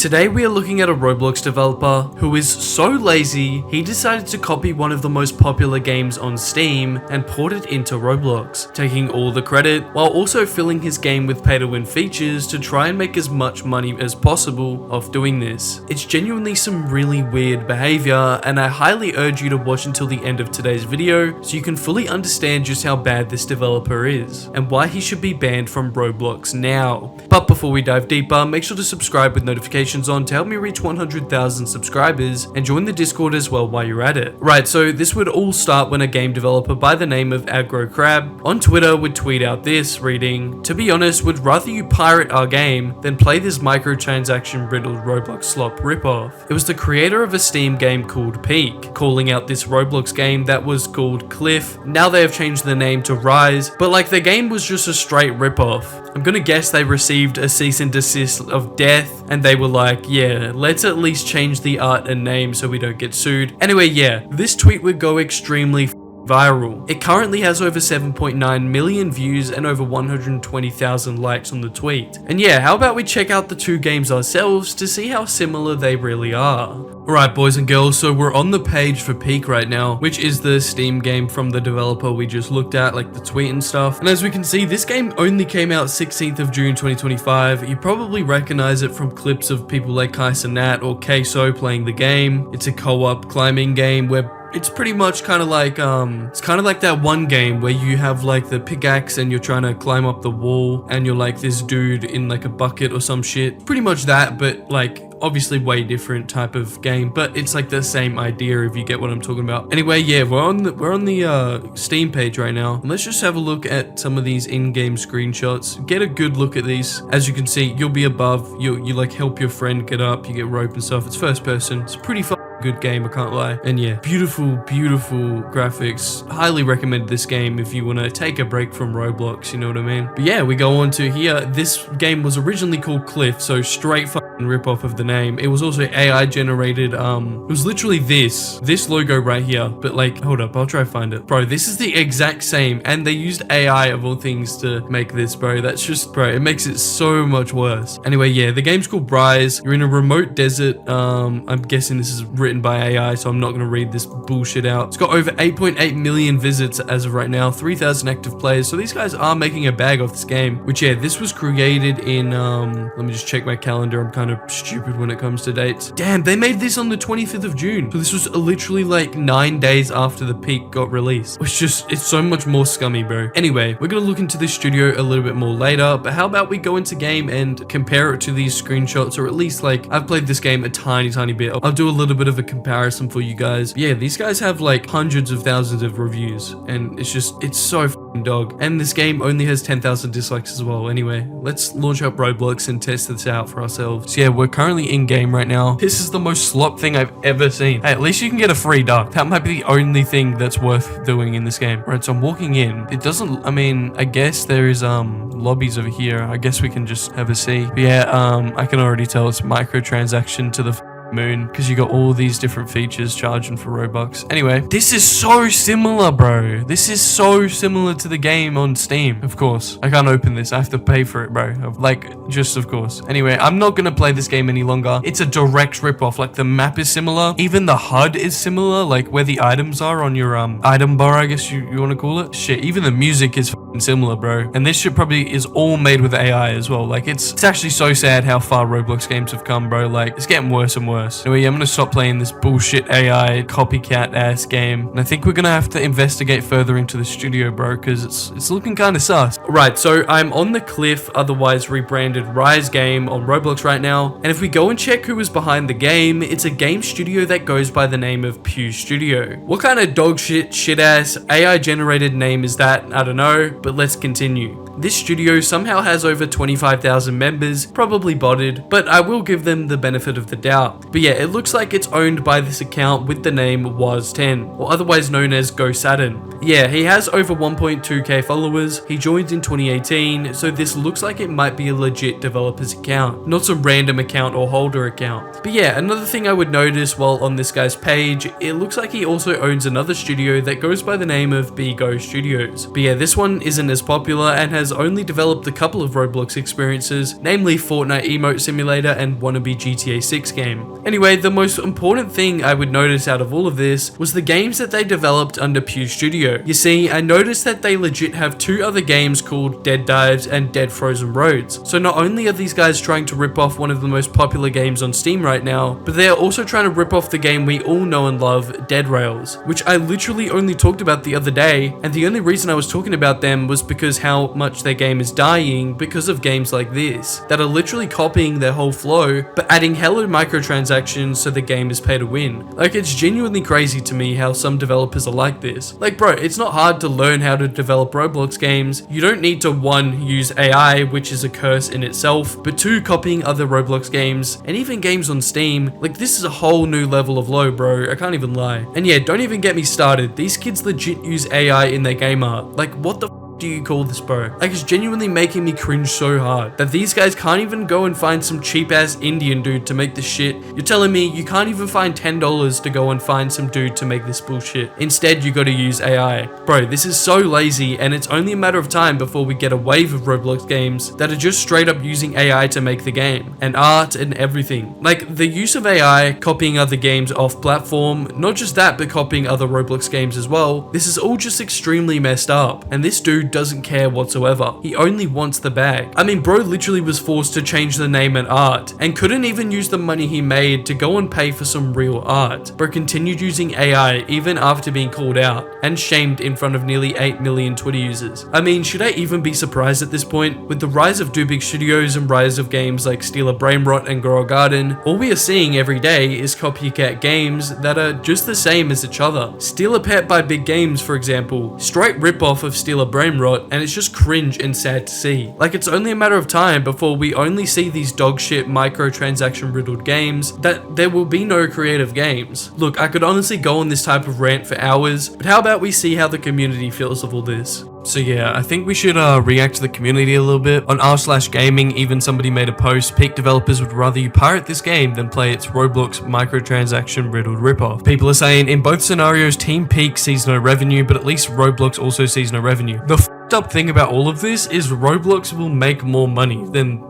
Today we are looking at a Roblox developer who is so lazy, he decided to copy one of the most popular games on Steam and port it into Roblox, taking all the credit while also filling his game with pay-to-win features to try and make as much money as possible off doing this. It's genuinely some really weird behavior, and I highly urge you to watch until the end of today's video so you can fully understand just how bad this developer is and why he should be banned from Roblox now. But before we dive deeper, make sure to subscribe with notifications on to help me reach 100,000 subscribers and join the Discord as well while you're at it. Right, so this would all start when a game developer by the name of AgroCrab on Twitter would tweet out this reading, "To be honest, would rather you pirate our game than play this microtransaction riddled Roblox slop ripoff." It was the creator of a Steam game called Peak, calling out this Roblox game that was called Cliff. Now they have changed the name to Rise, but like the game was just a straight ripoff. I'm gonna guess they received a cease and desist of death and they were like, yeah, let's at least change the art and name so we don't get sued. Anyway, yeah, this tweet would go extremely viral. It currently has over 7.9 million views and over 120,000 likes on the tweet. And yeah, how about we check out the two games ourselves to see how similar they really are. Alright boys and girls, so we're on the page for Peak right now, which is the Steam game from the developer we just looked at, like the tweet and stuff. And as we can see, this game only came out 16th of June 2025. You probably recognize it from clips of people like Kaisenat or Queso playing the game. It's a co-op climbing game where it's pretty much kind of like that one game where you have like the pickaxe and you're trying to climb up the wall and you're like this dude in like a bucket or some shit. Pretty much that, but like obviously way different type of game, but it's like the same idea if you get what I'm talking about. Anyway, yeah, we're on the Steam page right now, and let's just have a look at some of these in-game screenshots. Get a good look at these. As you can see, you'll be above. You like help your friend get up. You get rope and stuff. It's first person. It's pretty fun. Good game, I can't lie. And yeah, beautiful graphics. Highly recommend this game if you want to take a break from Roblox, you know what I mean? But yeah, we go on to here. This game was originally called Cliff, so straight fucking rip off of the name. It was also AI generated. It was literally this logo right here, but like, hold up, I'll try to find it. Bro, this is the exact same, and they used AI of all things to make this, bro. That's just, bro, it makes it so much worse. Anyway, yeah, the game's called Rise. You're in a remote desert. I'm guessing this is written by AI, so I'm not going to read this bullshit out. It's got over 8.8 million visits as of right now, 3,000 active players, so these guys are making a bag off this game, which yeah, this was created in, let me just check my calendar. I'm kind of stupid when it comes to dates. Damn, they made this on the 25th of June, so this was literally like 9 days after the Peak got released. It's so much more scummy, bro. Anyway, we're going to look into this studio a little bit more later, but how about we go into game and compare it to these screenshots, or at least like, I've played this game a tiny bit. I'll do a little bit of a comparison for you guys. Yeah, these guys have like hundreds of thousands of reviews, and it's so f***ing dog. And this game only has 10,000 dislikes as well. Anyway, let's launch up Roblox and test this out for ourselves. So yeah, we're currently in game right now. This is the most slop thing I've ever seen. Hey, at least you can get a free duck. That might be the only thing that's worth doing in this game. Right, so I'm walking in. It doesn't, I mean, I guess there is lobbies over here. I guess we can just have a see. But yeah, I can already tell it's microtransaction to the moon, because you got all these different features charging for Robux. Anyway, this is so similar, bro. This is so similar to the game on Steam. Of course, I can't open this. I have to pay for it, bro. Like, just of course. Anyway, I'm not gonna play this game any longer. It's a direct ripoff. Like, the map is similar. Even the HUD is similar, like where the items are on your item bar, I guess you want to call it. Shit, even the music is similar, bro. And this shit probably is all made with AI as well. Like, it's actually so sad how far Roblox games have come, bro. Like, it's getting worse and worse. Anyway, I'm gonna stop playing this bullshit AI copycat ass game, and I think we're gonna have to investigate further into the studio, bro, because it's looking kind of sus. Right, so I'm on the Cliff, otherwise rebranded Rise game on Roblox right now, and if we go and check who is behind the game, it's a game studio that goes by the name of Pew Studio. What kind of dog shit ass AI generated name is that? I don't know, but let's continue. This studio somehow has over 25,000 members, probably botted, but I will give them the benefit of the doubt. But yeah, it looks like it's owned by this account with the name Was10, or otherwise known as Go Saturn. Yeah, he has over 1.2k followers. He joined in 2018, so this looks like it might be a legit developer's account, not some random account or holder account. But yeah, another thing I would notice while on this guy's page, it looks like he also owns another studio that goes by the name of BGO Studios. But yeah, this one isn't as popular and has only developed a couple of Roblox experiences, namely Fortnite Emote Simulator and wannabe GTA 6 game. Anyway, the most important thing I would notice out of all of this was the games that they developed under Pew Studio. You see, I noticed that they legit have two other games called Dead Dives and Dead Frozen Roads. So not only are these guys trying to rip off one of the most popular games on Steam right now, but they are also trying to rip off the game we all know and love, Dead Rails, which I literally only talked about the other day, and the only reason I was talking about them was because how much their game is dying because of games like this, that are literally copying their whole flow, but adding hella microtransactions so the game is pay to win. Like, it's genuinely crazy to me how some developers are like this. Like, bro, it's not hard to learn how to develop Roblox games. You don't need to 1, use AI, which is a curse in itself, but 2, copying other Roblox games, and even games on Steam. Like, this is a whole new level of low, bro. I can't even lie. And yeah, don't even get me started. These kids legit use AI in their game art. Like, what the do you call this, bro? Like, it's genuinely making me cringe so hard that these guys can't even go and find some cheap ass Indian dude to make this shit. You're telling me you can't even find $10 to go and find some dude to make this bullshit. Instead, you gotta use AI. Bro, this is so lazy, and it's only a matter of time before we get a wave of Roblox games that are just straight up using AI to make the game, and art and everything. Like, the use of AI copying other games off platform, not just that, but copying other Roblox games as well. This is all just extremely messed up, and this dude doesn't care whatsoever. He only wants the bag. I mean, bro literally was forced to change the name and art, and couldn't even use the money he made to go and pay for some real art. Bro continued using AI even after being called out and shamed in front of nearly 8 million Twitter users. I mean, should I even be surprised at this point? With the rise of Do Big Studios and rise of games like Stealer Brainrot and Grow a Garden, all we are seeing every day is copycat games that are just the same as each other. Steal a Pet by Big Games, for example, straight ripoff of Stealer Brainrot, and it's just cringe and sad to see. Like, it's only a matter of time before we only see these dog shit microtransaction riddled games, that there will be no creative games. Look, I could honestly go on this type of rant for hours, but how about we see how the community feels of all this? So yeah, I think we should react to the community a little bit. On r/gaming, even somebody made a post, peak developers would rather you pirate this game than play its Roblox microtransaction riddled ripoff. People are saying, in both scenarios, Team Peak sees no revenue, but at least Roblox also sees no revenue. The f***ed up thing about all of this is Roblox will make more money than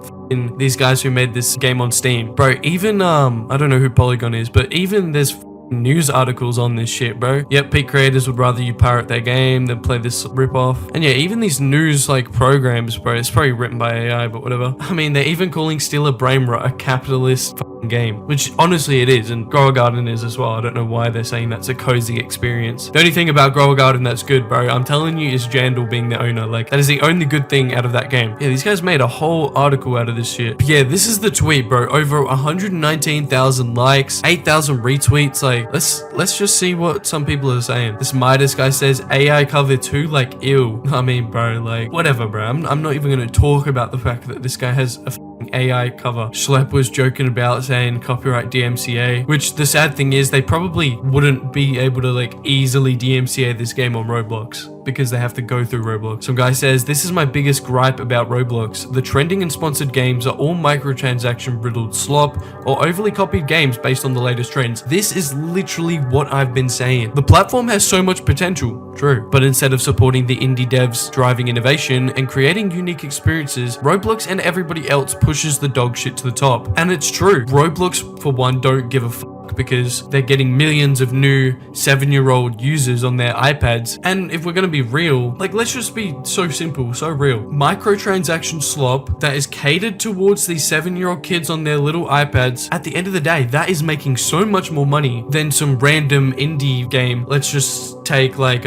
these guys who made this game on Steam. Bro, even, I don't know who Polygon is, but even there's news articles on this shit, bro. Yep, peak creators would rather you pirate their game than play this ripoff. And yeah, even these news like programs, bro, it's probably written by AI, but whatever. I mean, they're even calling Stealer Brainrot a capitalist game, which honestly it is, and Grow a Garden is as well. I don't know why they're saying that's a cozy experience. The only thing about Grow a Garden that's good, bro, I'm telling you, is Jandal being the owner. Like, that is the only good thing out of that game. Yeah, these guys made a whole article out of this shit. But yeah, this is the tweet, bro. Over 119,000 likes, 8,000 retweets. Like, let's just see what some people are saying. This Midas guy says AI cover 2, like, ew. I mean, bro, like, whatever, bro. I'm not even gonna talk about the fact that this guy has a AI cover. Schlep was joking about saying copyright DMCA, which the sad thing is they probably wouldn't be able to like easily DMCA this game on Roblox because they have to go through Roblox. Some guy says, this is my biggest gripe about Roblox. The trending and sponsored games are all microtransaction riddled slop or overly copied games based on the latest trends. This is literally what I've been saying. The platform has so much potential, true, but instead of supporting the indie devs driving innovation and creating unique experiences, Roblox and everybody else pushes the dog shit to the top. And it's true. Roblox, for one, don't give a fuck because they're getting millions of new 7-year-old users on their iPads. And if we're gonna be real, like, let's just be so simple, so real. Microtransaction slop that is catered towards these 7-year-old kids on their little iPads, at the end of the day, that is making so much more money than some random indie game. Let's just take like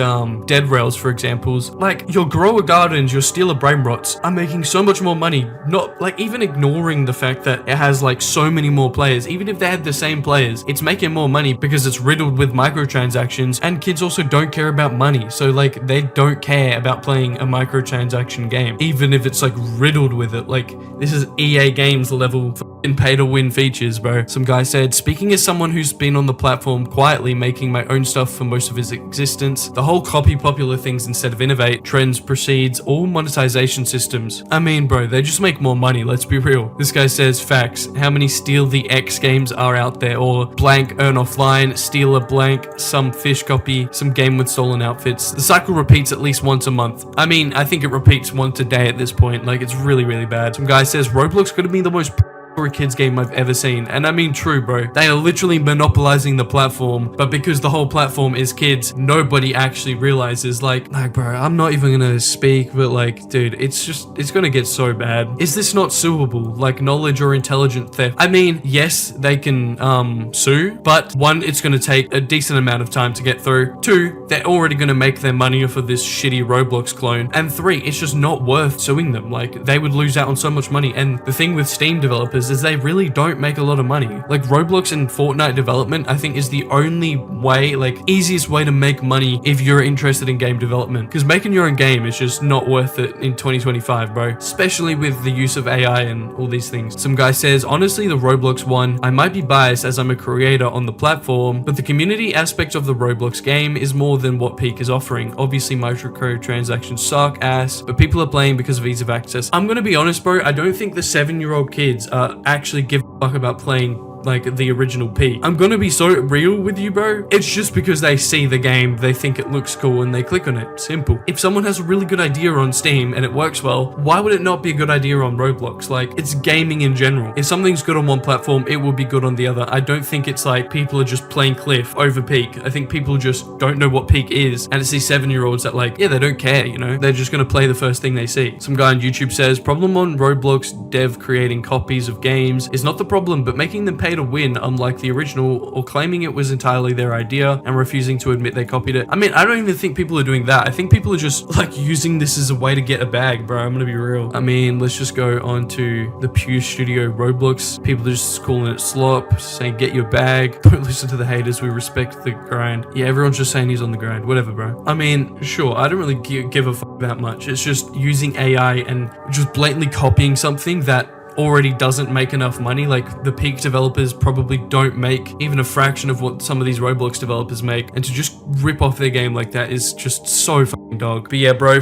Dead Rails for examples. Like, your Grow a Gardens, your Stealer Brainrots are making so much more money, not like even ignoring the fact that it has like so many more players. Even if they had the same players, it's making more money because it's riddled with microtransactions, and kids also don't care about money. So like, they don't care about playing a microtransaction game, even if it's like riddled with it. Like, this is EA Games level in pay to win features, bro. Some guy said, speaking as someone who's been on the platform quietly making my own stuff for most of his existence, the whole copy popular things instead of innovate trends precedes all monetization systems. I mean, bro, they just make more money, let's be real. This guy says, facts, how many steal the X games are out there, or blank earn offline, steal a blank, some fish copy, some game with stolen outfits. The cycle repeats at least once a month. I mean, I think it repeats once a day at this point. Like, it's really, really bad. Some guy says, Roblox could have been the most for a kids game I've ever seen. And I mean, true, bro. They are literally monopolizing the platform, but because the whole platform is kids, nobody actually realizes, like, bro, I'm not even gonna speak, but like, dude, it's gonna get so bad. Is this not suable? Like, knowledge or intelligent theft? I mean, yes, they can sue, but one, it's gonna take a decent amount of time to get through. Two, they're already gonna make their money off of this shitty Roblox clone. And three, it's just not worth suing them. Like, they would lose out on so much money. And the thing with Steam developers is they really don't make a lot of money. Like, Roblox and Fortnite development, I think, is the only way, like, easiest way to make money if you're interested in game development. Because making your own game is just not worth it in 2025, bro. Especially with the use of AI and all these things. Some guy says, honestly, the Roblox one, I might be biased as I'm a creator on the platform, but the community aspect of the Roblox game is more than what Peak is offering. Obviously, microtransactions suck ass, but people are playing because of ease of access. I'm gonna be honest, bro, I don't think the 7-year-old kids are actually give a fuck about playing like the original Peak. I'm gonna be so real with you, bro. It's just because they see the game, they think it looks cool, and they click on it. Simple. If someone has a really good idea on Steam and it works well, why would it not be a good idea on Roblox? Like, it's gaming in general. If something's good on one platform, it will be good on the other. I don't think it's like people are just playing Cliff over Peak. I think people just don't know what Peak is, and it's these 7-year-olds that, like, yeah, they don't care, you know? They're just gonna play the first thing they see. Some guy on YouTube says, problem on Roblox dev creating copies of games is not the problem, but making them pay to win, unlike the original, or claiming it was entirely their idea and refusing to admit they copied it. I mean, I don't even think people are doing that. I think people are just like using this as a way to get a bag, bro. I'm gonna be real. I mean, let's just go on to the Pew Studio Roblox. People are just calling it slop, saying get your bag. Don't listen to the haters. We respect the grind. Yeah, everyone's just saying he's on the grind. Whatever, bro. I mean, sure, I don't really give a fuck that much. It's just using AI and just blatantly copying something that already doesn't make enough money. Like, the Peak developers probably don't make even a fraction of what some of these Roblox developers make, and to just rip off their game like that is just so fucking dog. But yeah, bro,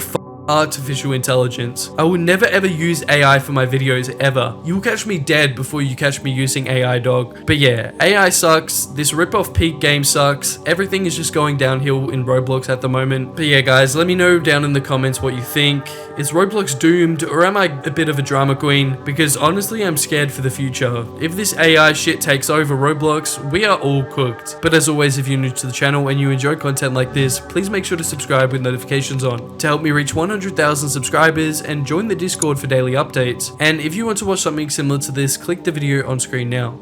artificial intelligence. I will never ever use AI for my videos ever. You will catch me dead before you catch me using AI, dog. But yeah, AI sucks. This rip-off Peak game sucks. Everything is just going downhill in Roblox at the moment. But yeah, guys, let me know down in the comments what you think. Is Roblox doomed, or am I a bit of a drama queen? Because honestly, I'm scared for the future. If this AI shit takes over Roblox, we are all cooked. But as always, if you're new to the channel and you enjoy content like this, please make sure to subscribe with notifications on to help me reach 100,000 subscribers and join the Discord for daily updates. And if you want to watch something similar to this, click the video on screen now.